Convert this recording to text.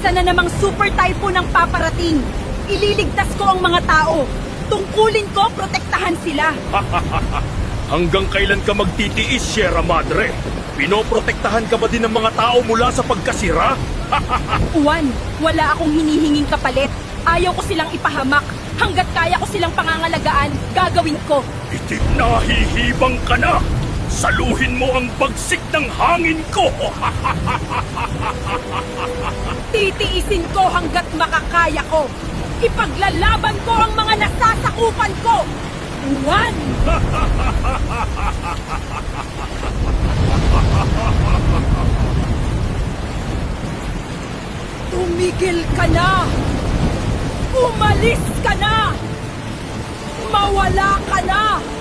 Isa na namang super typhoon ang paparating. Ililigtas ko ang mga tao. Tungkulin ko, protektahan sila. Hanggang kailan ka magtitiis, Sierra Madre? Pinoprotektahan ka ba din ng mga tao mula sa pagkasira? Juan, wala akong hinihinging kapalit. Ayaw ko silang ipahamak. Hanggat kaya ko silang pangangalagaan, gagawin ko. Itik na hihibang ka na! Saluhin mo ang bagsik ng hangin ko! Titiisin ko hanggat makakaya ko. Ipaglalaban ko ang mga nasasakupan ko. Juan! Tumigil ka na! Umalis ka na! Mawala ka na!